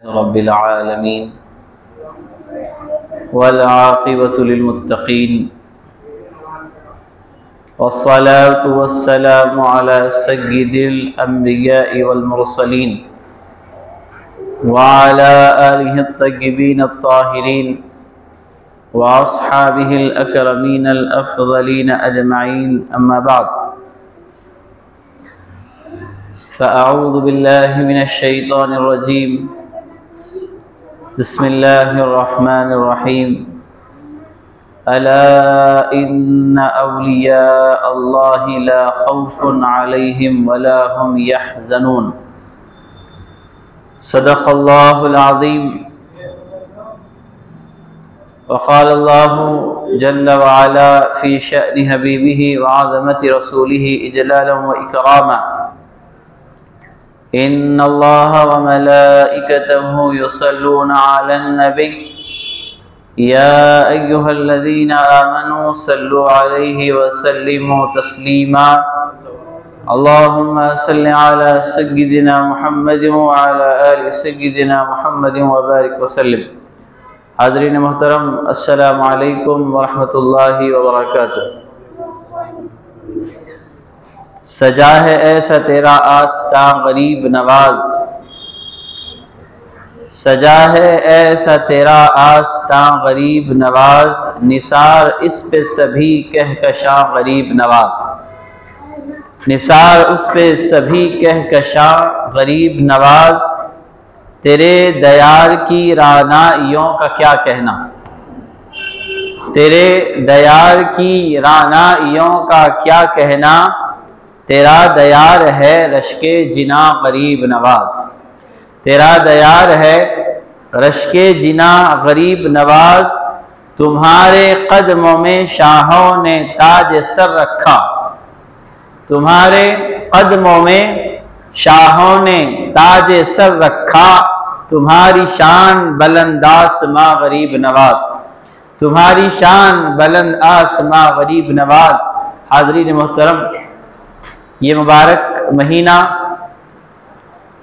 रब्बिल आलमीन वल आक़िबतु लिल मुत्तक़ीन वस्सलातु वस्सलामु अला सय्यिदिल अंबिया'i वल मुरसलीन व अला आलिहि अत्तय्यिबीन अत्ताहिरीन व अस्हाबिहिल अकरमीनल अफ़ज़लीन अजमईन अम्मा बाद फ़अऊज़ु बिल्लाहि मिनश शैतानिर रजीम बिस्मिल्लाहिर्रहमानिर्रहीम अला इन्ना औलिया अल्लाहि ला खौफुन अलैहिम वला हुम यहज़नून सदक़ल्लाहुल अज़ीम वक़ाल अल्लाहु जल्ल व अला फ़ी शअनि हबीबिही व अज़मति रसूलिही इजलालन व इकरामा इन्नल्लाह व मलाइकतहु युसल्लूना अलन नबी या अय्युहल्लज़ीना आमनू सल्लु अलैहि व सल्लिमू तस्लीमा अल्लाहुम्मा सल्लि अला सय्यिदिना मुहम्मदिन व अला आलि सय्यिदिना मुहम्मदिन व बारिक व सल्लिम। हाज़रीन मोहतरम, अस्सलामु अलैकुम व रहमतुल्लाहि व बरकातुहू। सजा है ऐसा तेरा आस्ता गरीब नवाज, सजा है ऐसा तेरा आस्ता गरीब नवाज, निसार इस पे सभी कहकशा गरीब नवाज, निसार उस पे सभी कहकशा गरीब नवाज। तेरे दयार की रानाइयों का क्या कहना, तेरे दयार की रानाइयों का क्या कहना, तेरा दयार है रश्के जिना गरीब नवाज, तेरा दयार है रश्के जिना गरीब नवाज। तुम्हारे कदमों में शाहों ने ताज सर रखा, तुम्हारे कदमों में शाहों ने ताज सर रखा, तुम्हारी शान बुलंद आसमां गरीब नवाज, तुम्हारी शान बुलंद आसमां गरीब नवाज। हाज़रीन मोहतरम, ये मुबारक महीना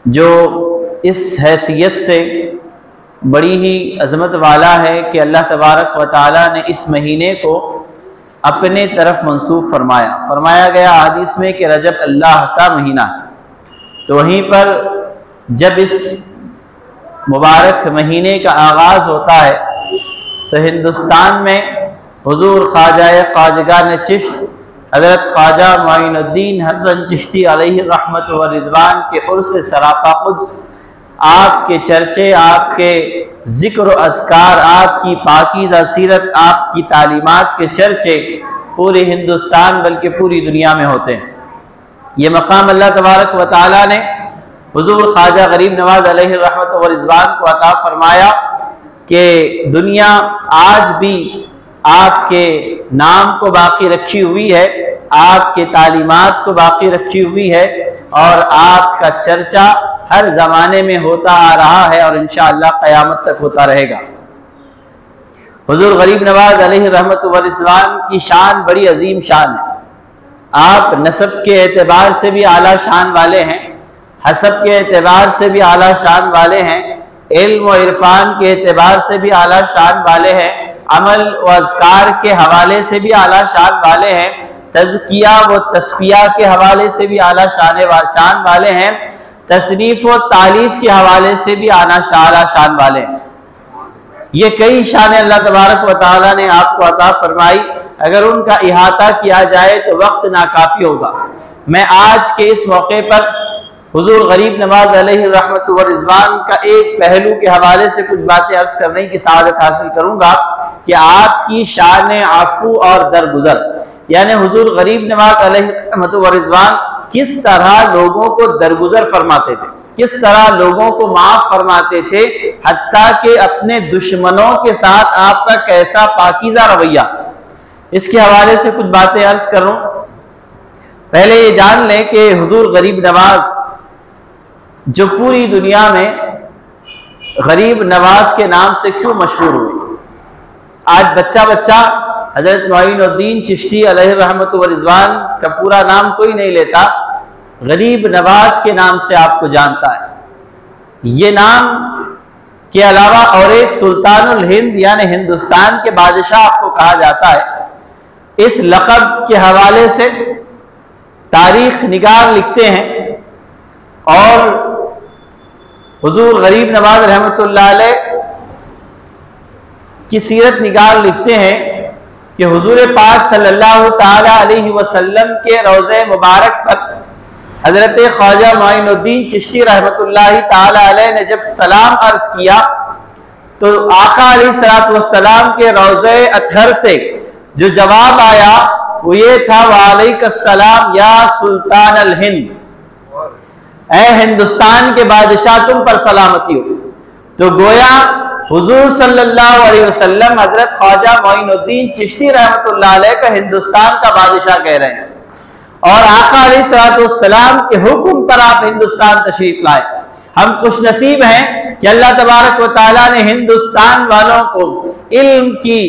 जो इस हैसियत से बड़ी ही अज़मत वाला है कि अल्लाह तबारक व तआला ने इस महीने को अपने तरफ मंसूब फरमाया। फरमाया गया हदीस में कि रजब अल्लाह का महीना है। तो वहीं पर जब इस मुबारक महीने का आगाज़ होता है तो हिंदुस्तान में हुज़ूर ख्वाजा ख्वाजगान चिश्त हज़रत ख्वाजा मोइनुद्दीन हसन चिश्ती अलैहि रहमत व रिज़वान के उर्स सरापा क़ुद्स, आपके चर्चे, आपके ज़िक्र व अज़कार, आपकी पाकीज़ा सीरत, आपकी तालीमात के चर्चे पूरे हिंदुस्तान बल्कि पूरी दुनिया में होते हैं। ये मकाम अल्लाह तबारक व तआला ने हुज़ूर ख्वाजा गरीब नवाज अलैहि रहमत व रिज़वान को अता फरमाया कि दुनिया आज भी आपके नाम को बाकी रखी हुई है, आपके तालीमात को बाकी रखी हुई है और आपका चर्चा हर ज़माने में होता आ रहा है और इंशाअल्लाह क़यामत तक होता रहेगा। हुज़ूर गरीब नवाज अलैहि रहमत व रिज़वान की शान बड़ी अजीम शान है। आप नसब के एतबार से भी आला शान वाले हैं, हसब के एतबार से भी आला शान वाले हैं, इल्म व इरफान के एतबार से भी आला शान वाले हैं, अमल व अज़कार के हवाले से भी आला शान वाले हैं, तज़किया व तस्फिया के हवाले से भी आला शान वाले हैं, तसनीफ़ व तालीफ़ के हवाले से भी आला शान वाले हैं। ये कई शान अल्लाह तबारक व तआला ने आपको अता फरमाई। अगर उनका इहाता किया जाए तो वक्त नाकाफ़ी होगा। मैं आज के इस मौके पर हुज़ूर गरीब नवाज अलैहि रहमत व रिज़वान का एक पहलू के हवाले से कुछ बातें अर्ज़ करने की सआदत हासिल करूँगा कि आपकी शान आफू और दरगुजर, यानी हुज़ूर गरीब नवाज अलैहि रहमत व रिज़वान किस तरह लोगों को दरगुजर फरमाते थे, किस तरह लोगों को माफ़ फरमाते थे, हत्ता कि अपने दुश्मनों के साथ आपका कैसा पाकीज़ा रवैया, इसके हवाले से कुछ बातें अर्ज़ करूँ। पहले ये जान लें कि हुज़ूर गरीब नवाज जो पूरी दुनिया में गरीब नवाज के नाम से क्यों मशहूर हुए। आज बच्चा बच्चा हज़रत मोइनुद्दीन चिश्ती अलैहि रहमत व रिज़वान का पूरा नाम कोई नहीं लेता, गरीब नवाज के नाम से आपको जानता है। ये नाम के अलावा और एक सुल्तानुल हिंद यानी हिंदुस्तान के बादशाह आपको कहा जाता है। इस लक़ब के हवाले से तारीख निगार लिखते हैं और हुजूर गरीब नवाज रहमतुल्लाह अलैह की सीरत निगार लिखते हैं कि हुजूर पाक सल्लल्लाहु ताला अलैहि वसल्लम के रोज़े मुबारक पर हजरत ख्वाजा मोइनुद्दीन चिश्ती रहमतुल्लाहि ताला अलैह ने जब सलाम अर्ज किया तो आका अलैहिस्सलातु वस्सलाम के रोज़े अतहर से जो जवाब आया वो ये था, वालैकुस्सलाम या सुल्तान अल हिंद, ऐ हिंदुस्तान के बादशाह तुम पर सलामती हो। तो गोया हुजूर सल्लल्लाहु अलैहि वसल्लम हजरत ख्वाजा मोइनुद्दीन चिश्ती रहमतुल्लाह अलैह का हिंदुस्तान का बादशाह कह रहे हैं और आका अलैहिस्सलाम के हुक्म पर आप हिंदुस्तान तशरीफ लाए। हम खुश नसीब हैं कि अल्लाह तबारक व तआला ने हिंदुस्तान वालों को इल्म की,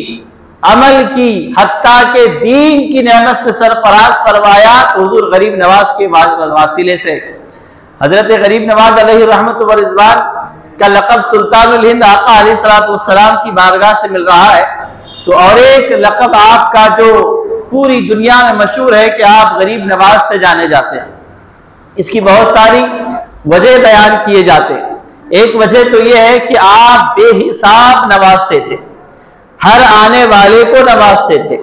अमल की, हत्ता के दीन की नेमत से सरफराज फरमाया। हुजूर गरीब नवाज के वासिले से हजरत गरीब नवाज अलैहि रहमत व रिज़वान का लक़ब सुल्तानुल हिंद आका अलैहिस्सलाम की बारगाह से मिल रहा है। तो और एक लक़ब आपका जो पूरी दुनिया में मशहूर है कि आप गरीब नवाज से जाने जाते हैं, इसकी बहुत सारी वजह बयान किए जाते हैं। एक वजह तो यह है कि आप बेहिसाब नवाजते थे, हर आने वाले को नवाजते थे,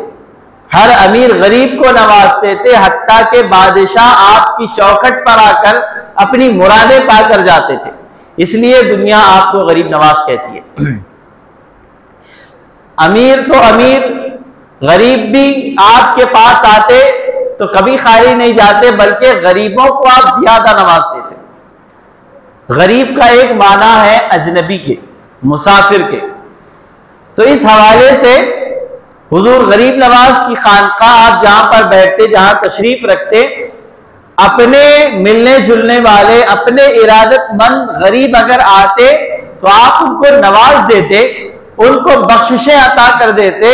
हर अमीर गरीब को नवाजते थे, हत्ता के बादशाह आपकी चौखट पर आकर अपनी मुरादें पाकर जाते थे, इसलिए दुनिया आपको गरीब नवाज कहती है। अमीर तो अमीर, गरीब भी आपके पास आते तो कभी खाली नहीं जाते, बल्कि गरीबों को आप ज्यादा नवाजते थे। गरीब का एक माना है अजनबी के, मुसाफिर के। तो इस हवाले से हुजूर गरीब नवाज की खानका आप जहां पर बैठते, जहां तशरीफ रखते, अपने मिलने जुलने वाले, अपने इरादतमंद गरीब अगर आते तो आप उनको नवाज देते, उनको बख्शिशें अता कर देते।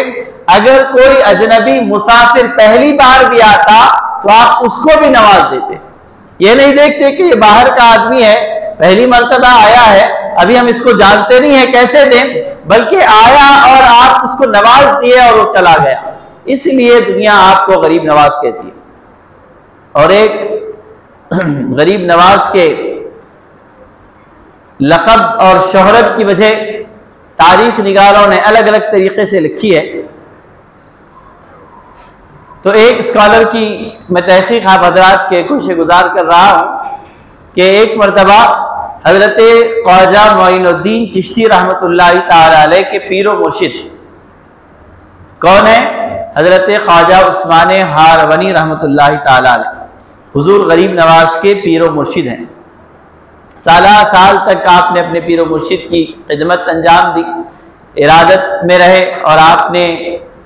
अगर कोई अजनबी मुसाफिर पहली बार भी आता तो आप उसको भी नवाज देते। ये नहीं देखते कि ये बाहर का आदमी है, पहली मर्तबा आया है, अभी हम इसको जानते नहीं है, कैसे दें, बल्कि आया और आप उसको नवाज दिए और वो चला गया। इसलिए दुनिया आपको गरीब नवाज कहती है। और एक गरीब नवाज के लक़ब और शोहरत की वजह तारीख निगारों ने अलग अलग तरीके से लिखी है। तो एक स्कॉलर की मैं तहकीक आप हज़रात के कोशिश गुजार कर रहा हूँ कि एक मरतबा हजरत ख्वाजा मोइनुद्दीन चिश्ती रहमतुल्लाहि ताला अलैह के पीरो मुर्शिद कौन है? हजरत ख्वाजा उस्मान हारवनी रहमतुल्लाहि ताला अलैह हुजूर गरीब नवाज के पीरो मुर्शिद हैं। साल तक आपने अपने पीरो मुर्शिद की खिदमत अंजाम दी, इरादत में रहे और आपने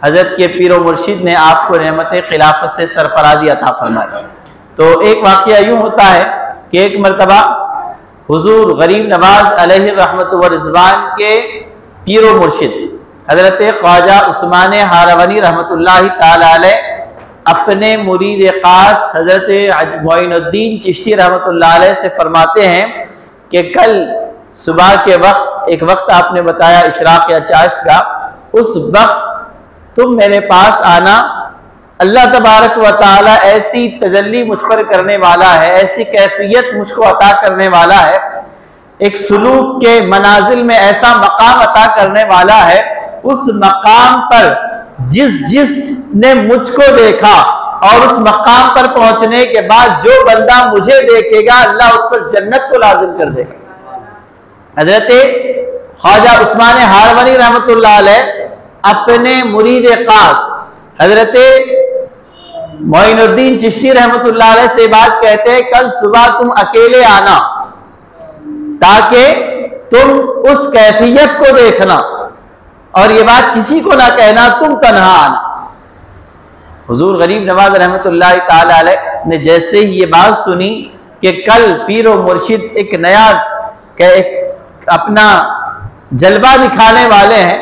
हजरत के पीरो मुर्शिद ने आपको नेमत खिलाफत से सरफराजी अता फरमाई। तो एक वाक़या यूँ होता है कि एक मरतबा हुजूर गरीब नवाज अलैहि रहमत व रिज़वान के पीरो मुर्शिद हजरत ख्वाजा उस्मान हारवनी रहमतुल्लाहि ताला अलैह अपने मुरीद खास हजरत मोइनुद्दीन चिश्ती रहमतुल्लाह अलैह से फरमाते हैं कि कल सुबह के वक्त, एक वक्त आपने बताया इशराक या चाश्त का, उस वक्त तुम मेरे पास आना, अल्लाह तबारक व ताला ऐसी तजल्ली मुझ पर करने वाला है, ऐसी कैफियत मुझको अता करने वाला है, एक सुलूक के मनाजिल में ऐसा मकाम अता करने वाला है, उस मकाम पर जिसने मुझको देखा और उस मकाम पर पहुंचने के बाद जो बंदा मुझे देखेगा अल्लाह उस पर जन्नत को लाजिम कर देगा। हजरत ख्वाजा उस्मान हारवनी रहमतुल्लाह अलैह अपने मुरीद खास हजरत मोइनुद्दीन चिश्ती रहमतुल्लाह अलैह से बात कहते हैं, कल सुबह तुम अकेले आना ताकि तुम उस कैफियत को देखना और ये बात किसी को ना कहना, तुम तन्हा आना। हुजूर गरीब नवाज रहमतुल्लाहि ताला अलैह ने जैसे ही ये बात सुनी कि कल पीरो मुर्शिद एक नया अपना जलवा दिखाने वाले हैं,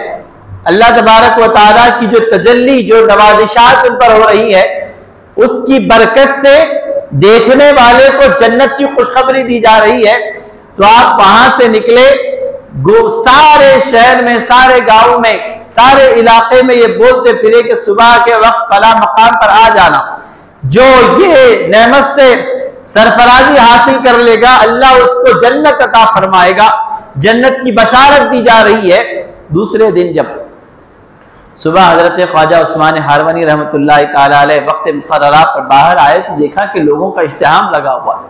अल्लाह तबारक व ताला की जो तजल्ली, जो नवाजिशात उन पर हो रही है, उसकी बरकत से देखने वाले को जन्नत की खुशखबरी दी जा रही है, तो आप वहां से निकले, सारे शहर में, सारे गांव में, सारे इलाके में ये बोलते फिरे कि सुबह के वक्त फला मकाम पर आ जाना। जो ये नेमत से सरफराजी हासिल कर लेगा अल्लाह उसको जन्नत अता फरमाएगा। जन्नत की बशारत दी जा रही है। दूसरे दिन जब सुबह हजरत ख्वाजा उस्मान हारवनी रहमतुल्लाह ताला अलैह वक्त मुकर्ररा पर बाहर आए तो देखा कि लोगों का इज्तिहाम लगा हुआ है,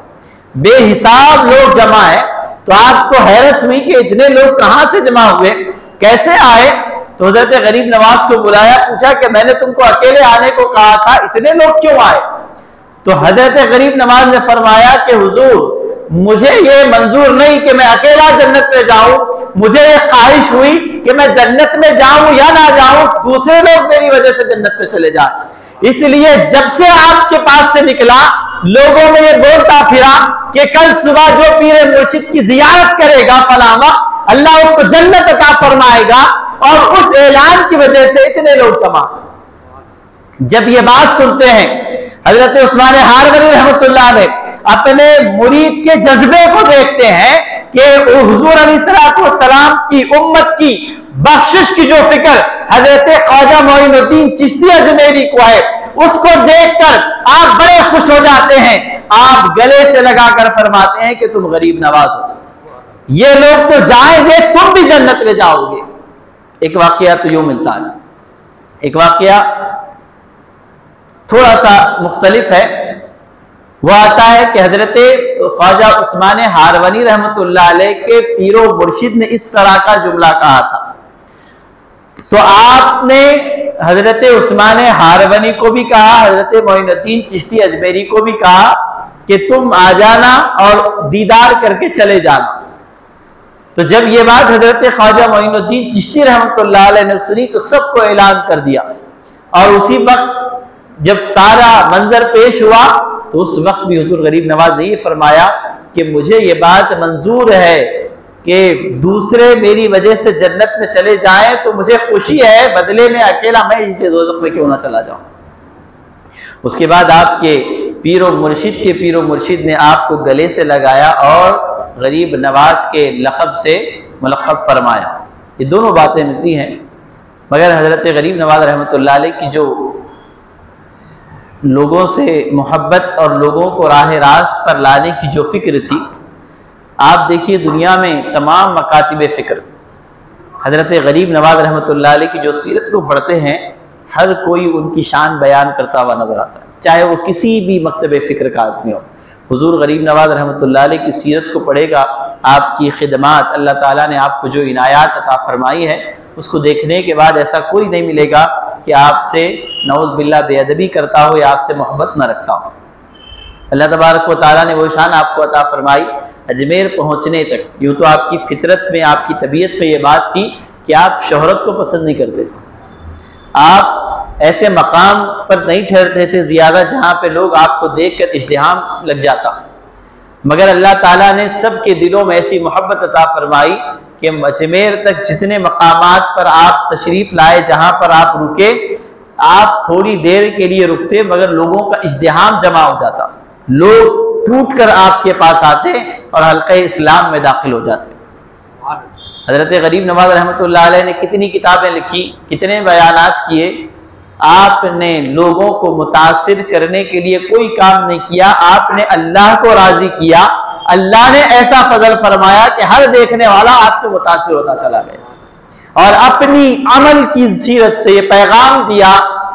बेहिसाब लोग जमा है। तो आपको हैरत हुई कि इतने लोग कहां से जमा हुए, कैसे आए? तो हजरत गरीब नवाज को बुलाया, पूछा कि मैंने तुमको अकेले आने को कहा था, इतने लोग क्यों आए? तो हजरत गरीब नवाज ने फरमाया कि हुजूर मुझे ये मंजूर नहीं कि मैं अकेला जन्नत में जाऊं, मुझे ये ख्वाहिश हुई कि मैं जन्नत में जाऊं या ना जाऊं, दूसरे लोग मेरी वजह से जन्नत में चले जाएं। इसलिए जब से आपके पास से निकला लोगों में ये बोलता फिरा कि कल सुबह जो पीर मुर्शिद की जियारत करेगा फलामा, अल्लाह उसको जन्नत अता फरमाएगा। और उस ऐलान की वजह से इतने लोग जमा। जब ये बात सुनते हैं हजरत उस्मान हारवनी रहमतुल्लाह ने अपने मुरीद के जज्बे को देखते हैं कि हुजूर अलैहिस्सलाम की उम्मत की बख्शिश की जो फिक्र हजरत ख्वाजा मोइनुद्दीन चिश्ती अजमेरी को है, उसको देखकर आप बड़े खुश हो जाते हैं। आप गले से लगाकर फरमाते हैं कि तुम गरीब नवाज हो, ये लोग तो जाएंगे, तुम भी जन्नत में जाओगे। एक वाकया तो यूं मिलता है, एक वाकया थोड़ा सा मुख्तलिफ है। वो आता है कि हजरत ख्वाजा उस्मान हारवनी रहमतुल्लाह अलैह के पीरो मुर्शिद ने इस तरह का जुमला कहा था। तो आपने हजरत उस्मान हारवनी को भी कहा, हजरत मोइनुद्दीन चिश्ती अजमेरी को भी कहा कि तुम आ जाना और दीदार करके चले जाना। तो जब ये बात हजरत ख्वाजा मोइनुद्दीन चिश्ती रहमतुल्लाह अलैह ने सुनी तो सबको ऐलान कर दिया। और उसी वक्त जब सारा मंजर पेश हुआ तो उस वक्त भी हुजूर गरीब नवाज ने ये फरमाया कि मुझे ये बात मंजूर है कि दूसरे मेरी वजह से जन्नत में चले जाएं, तो मुझे खुशी है, बदले में अकेला मैं इस दोज़ख में क्यों ना चला जाऊं। उसके बाद आपके पीरो मुर्शिद के पीरो मुर्शिद ने आपको गले से लगाया और गरीब नवाज के लक़ब से मुलक़्क़ब फरमाया। ये दोनों बातें मिलती हैं। मगर हज़रत गरीब नवाज रहमतुल्लाह अलैह की जो लोगों से मोहब्बत और लोगों को राह रास्त पर लाने की जो फ़िक्र थी, आप देखिए दुनिया में तमाम मकातिब फ़िक्र हज़रत गरीब नवाज रहमतुल्लाह अलैह की जो सीरत को पढ़ते हैं, हर कोई उनकी शान बयान करता हुआ नजर आता है, चाहे वो किसी भी मकतब फ़िक्र का आदमी हो। हुजूर गरीब नवाज रहमतुल्लाह अलैह की सीरत को पढ़ेगा, आपकी खिदमात, अल्लाह ताला ने आपको जो इनायात अता फरमाई है, उसको देखने के बाद ऐसा कोई नहीं मिलेगा कि आपसे नऊज़ बिल्लाह बेअदबी करता हो या आपसे मोहब्बत न रखता हो। अल्लाह तबारक व तआला ने वो शान आपको अता फरमाई अजमेर पहुँचने तक। यूँ तो आपकी फितरत में, आपकी तबीयत में ये बात थी कि आप शोहरत को पसंद नहीं करते थे, आप ऐसे मकाम पर नहीं ठहरते थे ज़्यादा जहाँ पे लोग आपको देख कर इज्तिहाम लग जाता। मगर अल्लाह ताला ने सबके दिलों में ऐसी मोहब्बत अता फरमाई कि अजमेर तक जितने मकामात पर आप तशरीफ़ लाए, जहाँ पर आप रुके, आप थोड़ी देर के लिए रुकते मगर लोगों का इज्तिहाम जमा हो जाता, लोग टूट कर आपके पास आते और हल्क़े इस्लाम में दाखिल हो जाते। हज़रत गरीब नवाज रहमतुल्लाह अलैह ने कितनी किताबें लिखी, कितने बयानात किए। आपने लोगों को मुतासिर करने के लिए कोई काम नहीं किया, आपने अल्लाह को राजी किया। अल्लाह ने ऐसा फजल फरमाया कि हर देखने वाला आपसे मुतासिर होता चला गया। और अपनी अमल की सीरत से ये पैगाम दिया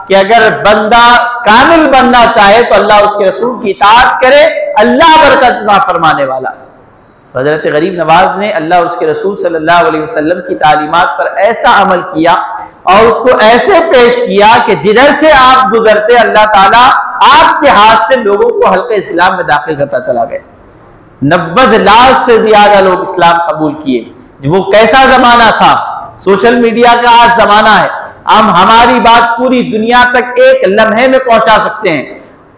कि अगर बंदा कामिल बनना चाहे तो अल्लाह उसके रसूल की इताअत करे, अल्लाह बरकत ना फरमाने वाला। हज़रत गरीब नवाज ने अल्लाह उसके रसूल सल्लल्लाहु अलैहि वसल्लम की तालीमात पर ऐसा अमल किया और उसको ऐसे पेश किया कि जिधर से आप गुजरते अल्लाह ताला आपके हाथ से लोगों को हल्के इस्लाम में दाखिल करता चला गया। 90 लाख से ज्यादा लोग इस्लाम कबूल किए। वो कैसा जमाना था, सोशल मीडिया का आज जमाना है, हम हमारी बात पूरी दुनिया तक एक लम्हे में पहुंचा सकते हैं,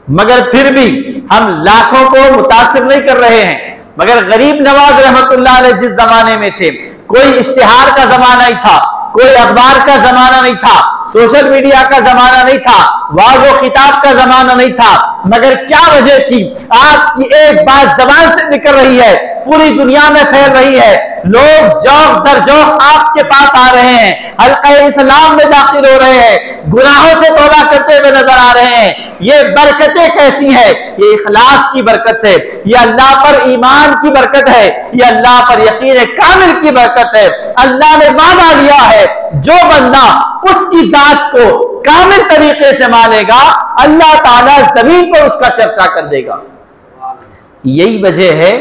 मगर फिर भी हम लाखों को मुतासिर नहीं कर रहे हैं। मगर गरीब नवाज रहमतुल्लाह अलैह जिस जमाने में थे, कोई इश्तिहार का जमाना नहीं था, कोई अखबार का जमाना नहीं था, सोशल मीडिया का जमाना नहीं था, वाज़ो खिताब का जमाना नहीं था, मगर क्या वजह थी, आपकी एक बात जबान से निकल रही है, पूरी दुनिया में फैल रही है। लोग जौक दर जौक आपके पास आ रहे हैं, हल्का इस्लाम में दाखिल हो रहे हैं, गुनाहों से तौबा करते हुए नजर आ रहे हैं। ये बरकतें कैसी है? ये इखलास की बरकत है, ये अल्लाह पर ईमान की बरकत है, ये अल्लाह पर यकीन कामिल की बरकत है। अल्लाह ने वादा लिया है, जो बंदा उसकी जात को कामिल तरीके से मानेगा, अल्लाह ताला जमीन पर उसका चर्चा कर देगा। यही वजह है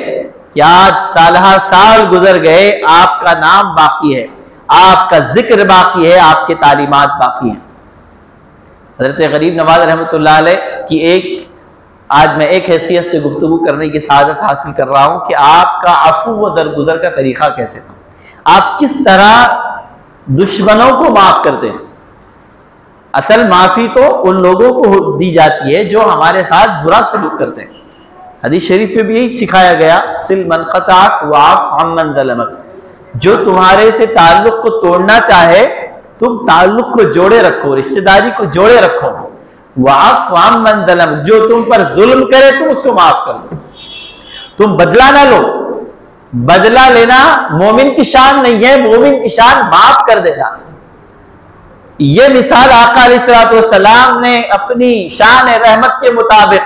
कि आज सालहा साल गुजर गए, आपका नाम बाकी है, आपका जिक्र बाकी है, आपके तालीमात बाकी हैं। हज़रत गरीब नवाज रहमतुल्लाह अलैह की आज मैं एक हैसियत से गुफ्तगू करने की सादत हासिल कर रहा हूं कि आपका अफू व दरगुजर का तरीका कैसे था, आप किस तरह दुश्मनों को माफ करते हैं। असल माफी तो उन लोगों को दी जाती है जो हमारे साथ बुरा सलूक करते हैं। हदीस शरीफ में भी यही सिखाया गया, सिल मन क़ताअक वाफ़ अम्मन ज़लमक, जो तुम्हारे से ताल्लुक को तोड़ना चाहे तुम ताल्लुक को जोड़े रखो, रिश्तेदारी को जोड़े रखो। वाफ़ अम्मन ज़लमक, जो तुम पर जुल्म करे तुम उसको माफ कर दो, तुम बदला ना लो। बदला लेना मोमिन की शान नहीं है, मोमिन की शान माफ कर देना। ये मिसाल आका अलैहिस्सलाम ने अपनी शान रहमत के मुताबिक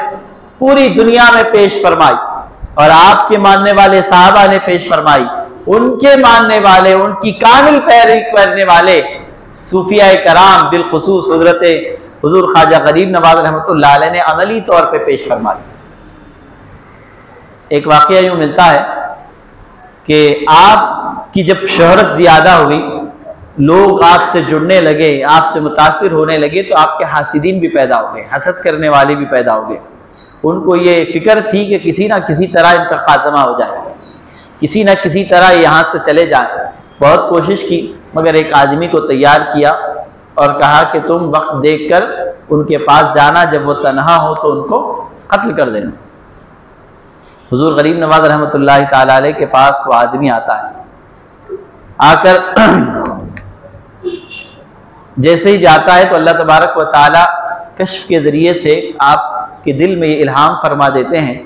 पूरी दुनिया में पेश फरमाई और आपके मानने वाले साहबा ने पेश फरमाई। उनके मानने वाले, उनकी कामिल पैरवी करने वाले सूफिया कराम बिलखुसूस हज़रत हुजूर ख्वाजा गरीब नवाज रहमतुल्लाह अलैह ने अमली तौर पे पेश फरमाई। एक वाकया यूं मिलता है कि आपकी जब शोहरत ज्यादा हुई, लोग आपसे जुड़ने लगे, आपसे मुतासिर होने लगे, तो आपके हासिदीन भी पैदा हो गए, हसद करने वाले भी पैदा हो गए। उनको ये फिक्र थी कि किसी ना किसी तरह इनका खात्मा हो जाए, किसी ना किसी तरह यहाँ से चले जाए। बहुत कोशिश की, मगर एक आदमी को तैयार किया और कहा कि तुम वक्त देखकर उनके पास जाना, जब वो तन्हा हो तो उनको कत्ल कर देना। हुजूर गरीब नवाज रहमतुल्लाह ताला अलैह के पास वो आदमी आता है, आकर जैसे ही जाता है तो अल्लाह तबारक व तआला कश्फ के ज़रिए से आपके दिल में ये इल्हाम फरमा देते हैं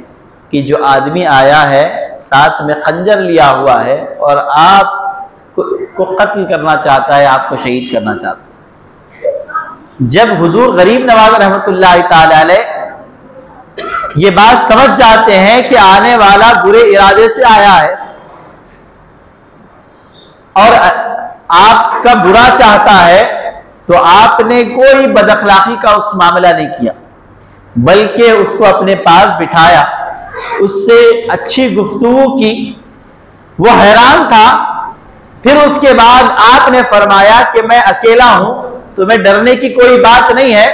कि जो आदमी आया है साथ में खंजर लिया हुआ है और आपको कत्ल करना चाहता है, आपको शहीद करना चाहता है। जब हुजूर गरीब नवाज रहमतुल्लाह ताला अलैह ये बात समझ जाते हैं कि आने वाला बुरे इरादे से आया है और आपका बुरा चाहता है, तो आपने कोई बदअखलाकी का उस मामला नहीं किया, बल्कि उसको अपने पास बिठाया, उससे अच्छी गुफ्तगू की। वो हैरान था। फिर उसके बाद आपने फरमाया कि मैं अकेला हूं, तुम्हें डरने की कोई बात नहीं है।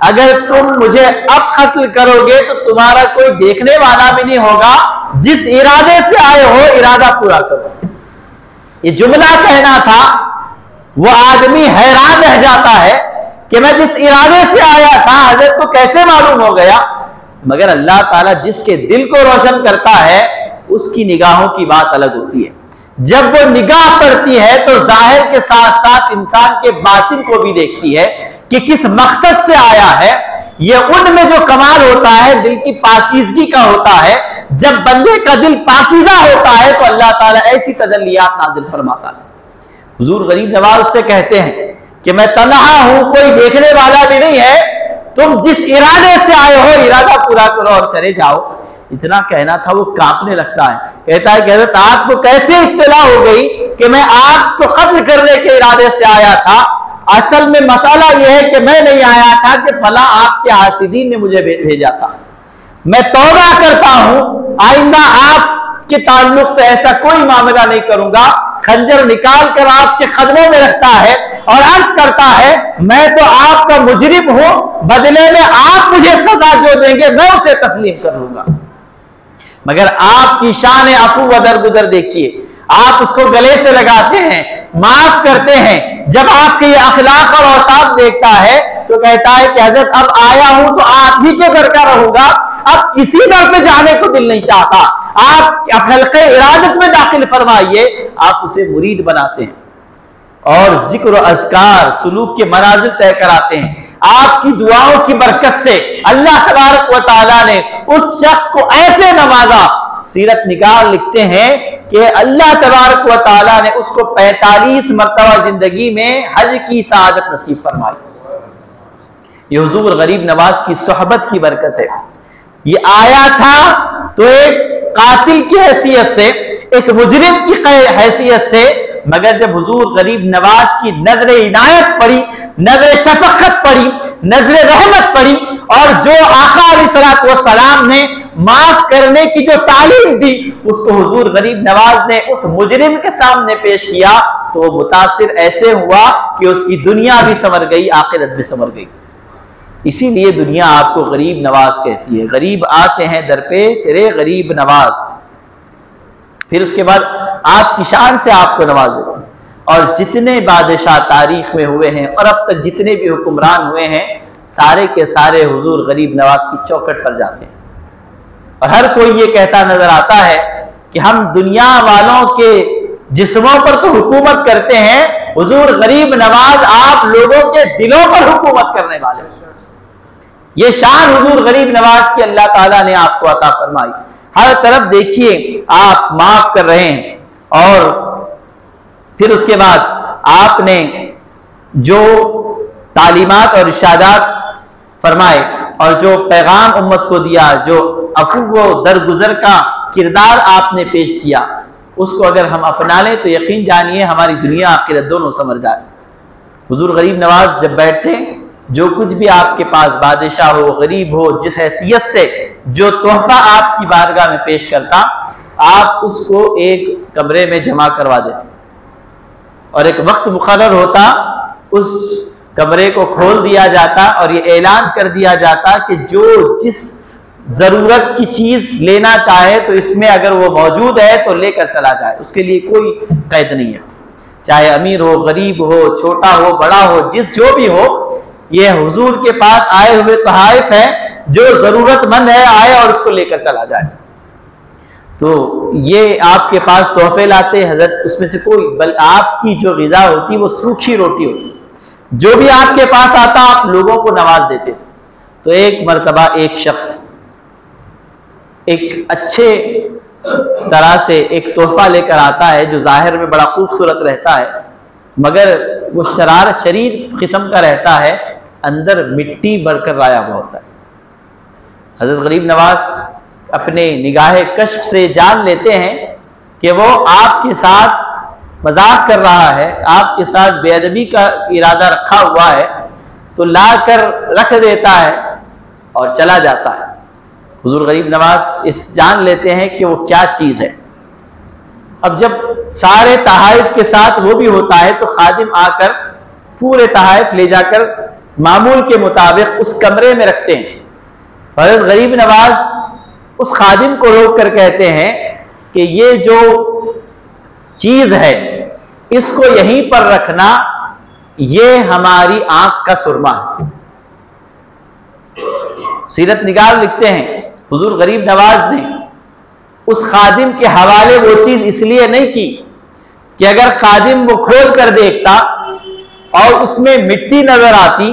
अगर तुम मुझे अब कत्ल करोगे तो तुम्हारा कोई देखने वाला भी नहीं होगा। जिस इरादे से आए हो इरादा पूरा करो। ये जुमला कहना था। वो आदमी हैरान रह जाता है कि मैं जिस इरादे से आया था हजरत को कैसे मालूम हो गया। मगर अल्लाह ताला जिसके दिल को रोशन करता है उसकी निगाहों की बात अलग होती है। जब वो निगाह पड़ती है तो जाहिर के साथ साथ इंसान के बातिन को भी देखती है कि किस मकसद से आया है। ये उनमें जो कमाल होता है दिल की पाकीज़गी का होता है। जब बंदे का दिल पाकीज़ा होता है तो अल्लाह ताला ऐसी तजल्लियात नाज़िल फरमाता है। हुजूर गरीब नवाज से कहते हैं कि मैं तन्हा हूं, कोई देखने वाला भी नहीं है, तुम जिस इरादे से आए हो इरादा पूरा करो और चले जाओ। इतना कहना था, वो कांपने लगता है। कहता है कि हज़रत आपको कैसे इत्तला हो गई कि मैं आपको कत्ल करने के इरादे से आया था। असल में मसाला यह है कि मैं नहीं आया था कि फला आपके हासिदीन ने मुझे भेजा था। मैं तौबा करता हूं, आइंदा आपके ताल्लुक से ऐसा कोई मामला नहीं करूंगा। खंजर निकाल कर आपके कदमों में रखता है और अर्ज करता है मैं तो आपका मुजरिम हूं, बदले में आप मुझे सजा जो देंगे मैं उसे तस्लीम कर लूंगा। मगर आपकी शान अफू व दरगुदर देखिए, आप उसको गले से लगाते हैं, माफ करते हैं। जब आपके ये अखलाक और औसाफ देखता है तो कहता है कि हजरत अब आया हूं तो आप ही के घर का रहूंगा, अब किसी घर पे जाने को दिल नहीं चाहता। आप हल्के इरादत में दाखिल फरमाइए। आप उसे मुरीद बनाते हैं और जिक्र अज़कार सुलूक के मनाजिल तय कराते हैं। आपकी दुआओं की बरकत से अल्लाह तबारक व तआला ने उस शख्स को ऐसे नवाजा, सीरत निगार लिखते हैं कि अल्लाह तबारक व तआला ने उसको 45 मरतबा जिंदगी में हज की सआदत नसीब फरमाई। ये हुजूर गरीब नवाज की सोहबत की बरकत है। ये आया था तो एक कातिल की हैसियत से, एक मुजरिम की हैसियत से, मगर जब हुजूर गरीब नवाज की नजर इनायत पड़ी, नजर शफकत पड़ी, नजर रहमत पड़ी, और जो आका अलैहिस्सलातु वस्सलाम ने माफ करने की जो तालीम दी उसको हुजूर गरीब नवाज ने उस मुजरिम के सामने पेश किया, तो वो मुतासिर ऐसे हुआ कि उसकी दुनिया भी संवर गई, आखिरत भी संवर गई। इसीलिए दुनिया आपको गरीब नवाज कहती है। गरीब आते हैं दर पे तेरे गरीब नवाज, फिर उसके बाद आपकी शान से आपको नवाज देते हैं। और जितने बादशाह तारीख में हुए हैं और अब तक जितने भी हुक्मरान हुए हैं, सारे के सारे हुजूर गरीब नवाज की चौखट पर जाते हैं। और हर कोई ये कहता नजर आता है कि हम दुनिया वालों के जिस्मों पर तो हुकूमत करते हैं, हुजूर गरीब नवाज आप लोगों के दिलों पर हुकूमत करने वाले हैं। ये शान हुजूर गरीब नवाज की अल्लाह ताला ने आपको अता फरमाई। हर तरफ देखिए आप माफ कर रहे हैं, और फिर उसके बाद आपने जो तालीमात और इरशादात फरमाए और जो पैगाम उम्मत को दिया, जो अफू व दरगुजर का किरदार आपने पेश किया, उसको अगर हम अपना लें तो यकीन जानिए हमारी दुनिया आखिरत दोनों संवर जाए। हुजूर गरीब नवाज जब बैठते, जो कुछ भी आपके पास बादशाह हो, गरीब हो, जिस हैसियत से जो तोहफा आपकी बारगाह में पेश करता, आप उसको एक कमरे में जमा करवा देते और एक वक्त मुकर्रर होता, उस कमरे को खोल दिया जाता और ये ऐलान कर दिया जाता कि जो जिस जरूरत की चीज लेना चाहे तो इसमें अगर वो मौजूद है तो लेकर चला जाए, उसके लिए कोई कैद नहीं है। चाहे अमीर हो, गरीब हो, छोटा हो, बड़ा हो, जो भी हो, ये हुजूर के पास आए हुए तोहफे हैं, जो जरूरतमंद है आए और उसको लेकर चला जाए। तो ये आपके पास तोहफे लाते हजरत, उसमें से कोई बल आपकी जो ग़िज़ा होती वो सूखी रोटी होती, जो भी आपके पास आता आप लोगों को नवाज देते। तो एक मर्तबा एक शख्स एक अच्छे तरह से एक तोहफा लेकर आता है जो जाहिर में बड़ा खूबसूरत रहता है, मगर वो शरीर किस्म का रहता है, अंदर मिट्टी भरकर लाया हुआ होता है। हजरत गरीब नवाज अपने निगाह कश्फ से जान लेते हैं कि वो आपके साथ मजाक कर रहा है, आपके साथ बेअदबी का इरादा रखा हुआ है, तो ला कर रख देता है और चला जाता है। हुजूर गरीब नवाज इस जान लेते हैं कि वो क्या चीज़ है। अब जब सारे तहाइफ के साथ वो भी होता है तो खादिम आकर पूरे तहाइफ ले जाकर मामूल के मुताबिक उस कमरे में रखते हैं। हज़रत गरीब नवाज उस खादिम को रोक कर कहते हैं कि ये जो चीज़ है इसको यहीं पर रखना, ये हमारी आंख का सुरमा है। सीरत निगार लिखते हैं हुजूर गरीब नवाज ने उस खादिम के हवाले वो चीज इसलिए नहीं की कि अगर खादिम वो खोल कर देखता और उसमें मिट्टी नजर आती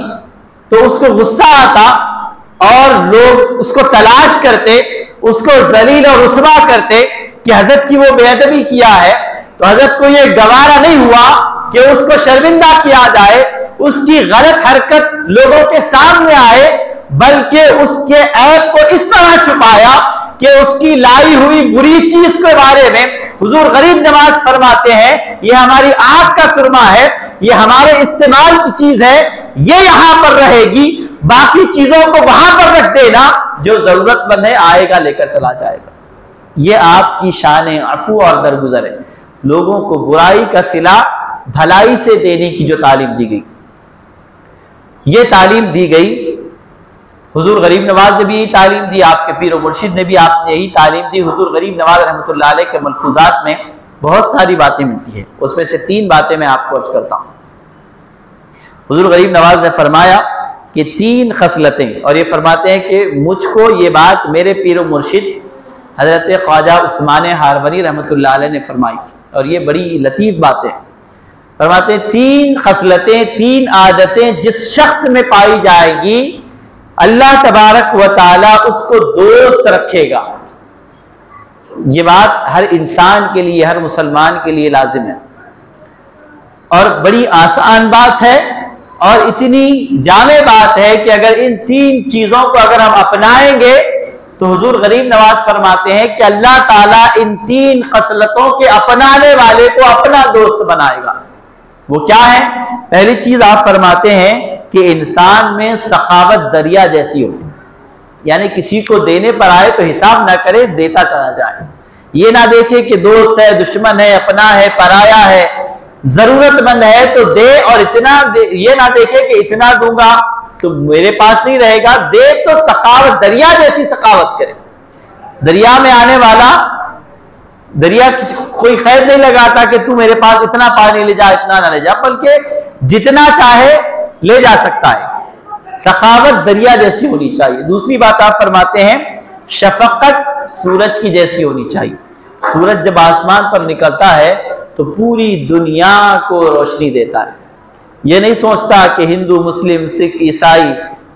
तो उसको गुस्सा आता और लोग उसको तलाश करते, उसको जलील और रुसवा करते कि हजरत की वो बेअदबी किया है। तो हजरत को ये गवारा नहीं हुआ कि उसको शर्मिंदा किया जाए, उसकी गलत हरकत लोगों के सामने आए, बल्कि उसके ऐब को इस तरह छुपाया कि उसकी लाई हुई बुरी चीज के बारे में हुजूर गरीब नवाज फरमाते हैं ये हमारी आंख का सुरमा है, ये हमारे इस्तेमाल की चीज है, ये यहां पर रहेगी, बाकी चीजों को वहां पर रख देना, जो जरूरतमंद है आएगा लेकर चला जाएगा। ये आपकी शान अफू और दरगुजर है। लोगों को बुराई का सिला भलाई से देने की जो तालीम दी गई, ये तालीम दी गई। हुजूर गरीब नवाज ने भी यही तालीम दी, आपके पीर और मुर्शिद ने भी आपने यही तालीम दी। हुजूर गरीब नवाज रहमतुल्लाह अलैह के मलफूजात में बहुत सारी बातें मिलती है, उसमें से 3 बातें मैं आपको अर्ज करता हूँ। हुजूर गरीब नवाज ने फरमाया कि 3 खसलतें, और ये फरमाते हैं कि मुझको ये बात मेरे पीर और मुर्शिद हजरत ख्वाजा उस्मान हारवनी रहमतुल्लाह अलैह ने फरमाई थी, और ये बड़ी लतीफ़ बातें फरमाते हैं। 3 खसलतें, 3 आदतें जिस शख्स में पाई जाएगी अल्लाह तबारक व ताला उसको दोस्त रखेगा। ये बात हर इंसान के लिए, हर मुसलमान के लिए लाजिम है और बड़ी आसान बात है और इतनी जामे बात है कि अगर इन 3 चीजों को अगर हम अपनाएंगे तो हुजूर गरीब नवाज फरमाते हैं कि अल्लाह ताला इन 3 खसलतों के अपनाने वाले को अपना दोस्त बनाएगा। वो क्या है? पहली चीज आप फरमाते हैं कि इंसान में सखावत दरिया जैसी हो, यानी किसी को देने पर आए तो हिसाब ना करे, देता चला जाए। ये ना देखे कि दोस्त है, दुश्मन है, अपना है, पराया है, जरूरतमंद है तो दे और इतना दे। ये ना देखे कि इतना दूंगा तो मेरे पास नहीं रहेगा, दे तो सखावत दरिया जैसी सखावत करे। दरिया में आने वाला, दरिया कोई खैर नहीं लगाता कि तू मेरे पास इतना पानी ले जा, इतना ना ले जा, बल्कि जितना चाहे ले जा सकता है। सखावत दरिया जैसी होनी चाहिए। दूसरी बात आप फरमाते हैं शफकत सूरज की जैसी होनी चाहिए। सूरज जब आसमान पर निकलता है तो पूरी दुनिया को रोशनी देता है। ये नहीं सोचता कि हिंदू, मुस्लिम, सिख, ईसाई,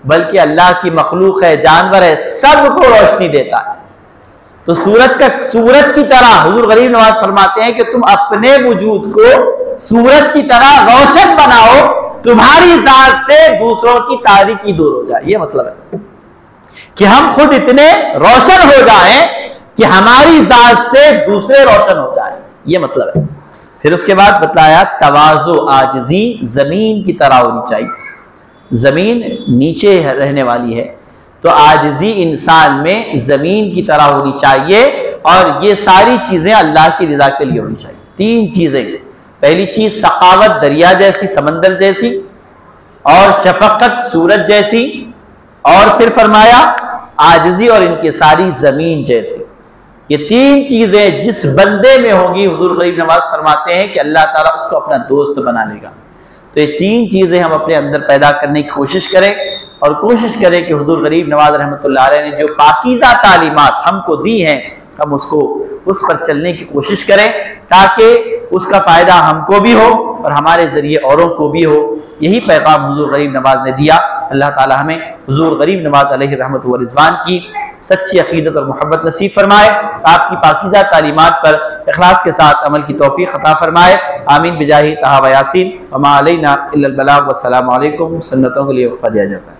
बल्कि अल्लाह की मखलूक है, जानवर है, सबको रोशनी देता है। तो सूरज की तरह हुजूर गरीब नवाज फरमाते हैं कि तुम अपने वजूद को सूरज की तरह रोशन बनाओ, तुम्हारी जात से दूसरों की तारीकी दूर हो जाए। ये मतलब है कि हम खुद इतने रोशन हो जाएं कि हमारी जात से दूसरे रोशन हो जाए। ये मतलब है। फिर उसके बाद बताया तवाज़ु आजिज़ी जमीन की तरह होनी चाहिए। जमीन नीचे रहने वाली है तो आजिज़ी इंसान में जमीन की तरह होनी चाहिए और ये सारी चीजें अल्लाह की रजा के लिए होनी चाहिए। 3 चीजें। पहली चीज सखावत दरिया जैसी, समंदर जैसी, और शफकत सूरज जैसी, और फिर फरमाया आजिज़ी और इनकी सारी जमीन जैसी। ये 3 चीजें जिस बंदे में होंगी हुजूर गरीब नवाज फरमाते हैं कि अल्लाह ताला उसको अपना दोस्त बना लेगा। तो ये 3 चीजें हम अपने अंदर पैदा करने की कोशिश करें और कोशिश करें कि हुजूर गरीब नवाज रहमतुल्लाह अलैह ने जो पाकीज़ा तालीमात हमको दी हैं हम उसको उस पर चलने की कोशिश करें ताकि उसका फायदा हमको भी हो और हमारे जरिए औरों को भी हो। यही पैगाम हुजूर गरीब नवाज ने दिया। अल्लाह ताला हमें हुजूर गरीब नवाज अलैहि रहमत व रिज़वान की सच्ची अकीदत और मोहब्बत नसीब फरमाए। आपकी पाकीज़ा तालीमात पर इखलास के साथ अमल की तौफीक अता फरमाए। आमीन बिजाही तहा व यासीन व मा अलैना इल्लल बलाग। वस्सलामु अलैकुम। सुन्नतों के लिए वक़्फ़ा दिया जाता है।